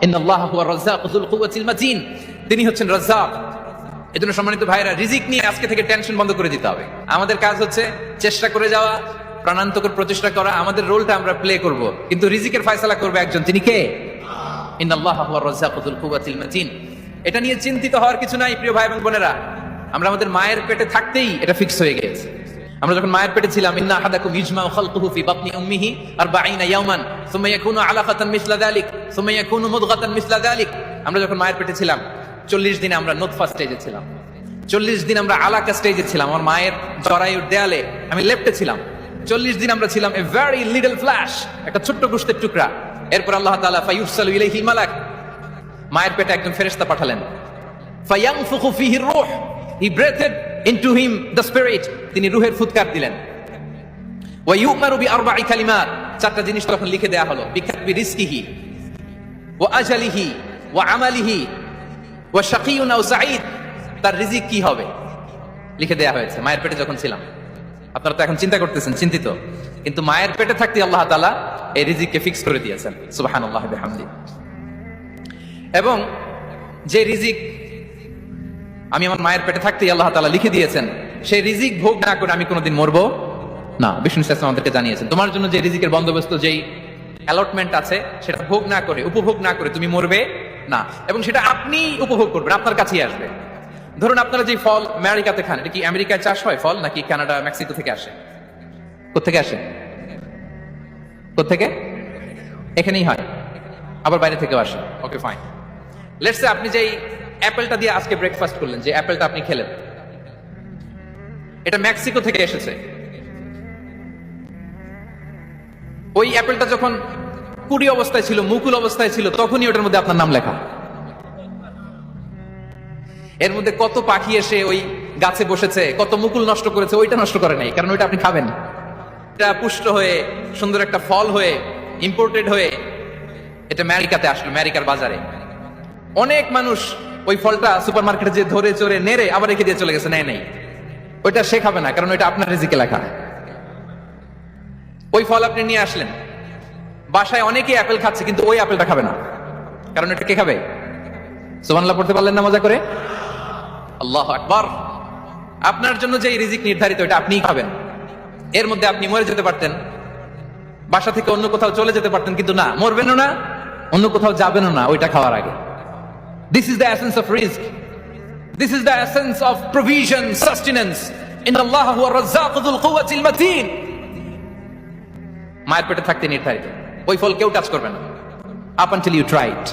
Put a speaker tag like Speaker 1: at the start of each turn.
Speaker 1: ইন্নাল্লাহা হুয়ার রাজ্জাকু যুল কুওয়াতিল মাতিন। তিনি হচ্ছেন রাজ্জাক। এজন্য সম্মানিত ভাইরা, রিজিক নিয়ে আজকে থেকে টেনশন বন্ধ করে দিতে হবে। আমাদের কাজ হচ্ছে চেষ্টা করে যাওয়া, প্রাণান্তকর প্রচেষ্টা করা। আমাদের রোলটা আমরা প্লে করব, কিন্তু রিজিকের ফয়সালা করবে একজন। তিনি কে? ইন্নাল্লাহা হুয়ার রাজ্জাকু যুল কুওয়াতিল মাতিন। এটা নিয়ে চিন্তিত হওয়ার কিছু নাই প্রিয় ভাই এবং বোনেরা। আমরা আমাদের মায়ের পেটে থাকতেই এটা ফিক্স হয়ে গেছে। আমরা যখন মায়ের পেটে ছিলাম, ইন্না আহাদাকুম ইজমাউ খালকুহু ফি বাতনি উম্মিহি 40 ইয়াওমান সুম্মা ইয়াকুনু আলাকাতান মিসলা যালিক সুম্মা ইয়াকুনু মুদগাতান মিসলা যালিক। আমরা যখন মায়ের পেটে ছিলাম 40 দিনে আমরা নুতফা স্টেজে ছিলাম, 40 দিন আমরা আলাকা স্টেজে ছিলাম। আমার মায়ের জরায়ুর দেয়ালে আমি লেপ্টে ছিলাম। 40 দিন আমরা ছিলাম এ ভেরি লিটল ফ্ল্যাশ, একটা ছোট্ট গোশতের টুকরা। এরপর আল্লাহ তাআলা ফায়ুরসালু ইলাইহিল মালাক, মায়ের পেটে একজন ফেরেশতা পাঠালেন। ফায়ানফুখু ফিহি রূহ, he breathed into him the spirit, তিনি রূহের ফুৎকার দিলেন। ওয়া ইউমারু বিআরবা'i কালিমাত, চারটা জিনিস তখন লিখে দেয়া হলো। বিকাতবি রিজকিহি ওয়া আজালিহি ওয়া আমালিহি ওয়া শাকিয়ুন আও সাঈদ, তার রিজিক কি হবে লিখে দেয়া হয়েছে মায়ের পেটে যখন ছিলাম। আপনারা তো এখন চিন্তা করতেছেন, চিন্তিত, কিন্তু মায়ের পেটে থাকতে আল্লাহ তাআলা এই রিজিককে ফিক্স করে দিয়েছেন। সুবহানাল্লাহ বিহামদি। এবং যে রিজিক আমি আমার মায়ের পেটে থাকতেই আল্লাহ তাআলা লিখে দিয়েছেন, সেই রিজিক ভোগ না করে আমি কোনোদিন মরবো না। বিষ্ণু ইসলাম আমাদেরকে জানিয়েছেন, তোমার জন্য যে রিজিকের বন্দোবস্ত, যেই অ্যালটমেন্ট আছে, সেটা ভোগ না করে, উপভোগ না করে তুমি মরবে না। এবং সেটা আপনি উপভোগ করবেন, আপনার কাছেই আসবে। ধরুন আপনারা যে ফল আমেরিকাতে খান, এটা কি আমেরিকায় চাষ হয় ফল, নাকি কানাডা মেক্সিকো থেকে আসে? কোত্থেকে আসে? কোত্থেকে? এখানেই হয়, আবার বাইরে থেকেও আসে। Okay fine. লেটস সে আপনি যেই অ্যাপেলটা দিয়ে আজকে ব্রেকফাস্ট করলেন, যে অ্যাপেলটা আপনি খেলেন, এটা মেক্সিকো থেকে এসেছে। ওই অ্যাপেলটা যখন কুড়ি অবস্থায় ছিল, মুকুল অবস্থায় ছিল, তখনই ওটার মধ্যে আপনার নাম লেখা। এর মধ্যে কত পাখি এসে ওই গাছে বসেছে, কত মুকুল নষ্ট করেছে, ওইটা নষ্ট করে নাই, কারণ ওইটা আপনি খাবেন। এটা পুষ্ট হয়ে সুন্দর একটা ফল হয়ে ইম্পোর্টেড হয়ে এটা আমেরিকাতে আসলো, আমেরিকার বাজারে। অনেক মানুষ ওই ফলটা সুপারমার্কেটে যে ধরে চড়ে নেড়ে আবার রেখে দিয়ে চলে গেছে, নেয় নাই। ওইটা সে খাবে না, কারণ ওইটা আপনার রিজিকে লেখা। ওই ফল আপনি নিয়ে আসলেন, বাসায় অনেকেই অ্যাপেল খাচ্ছে, কিন্তু ওই অ্যাপেলটা খাবে না, কারণ এটা কে খাবে? সুবহানাল্লাহ পড়তে পারলেন না মজা করে? আল্লাহু আকবার। আপনার জন্য যে রিজিক নির্ধারিত, এটা আপনিই খাবেন। এর মধ্যে আপনি মরে যেতে পারতেন, বাসা থেকে অন্য কোথাও চলে যেতে পারতেন, কিন্তু না, মরবেনও না, অন্য কোথাও যাবেনও না ওইটা খাওয়ার আগে। This is the essence of rizq. This is the essence of provision, sustenance. Innallaha huwa ar-razzaqu dhul quwwatil matin. মায়ের পেটে থাকতে নির্ধারিত, ওই ফল কেউ টাচ করবে না up until you try it.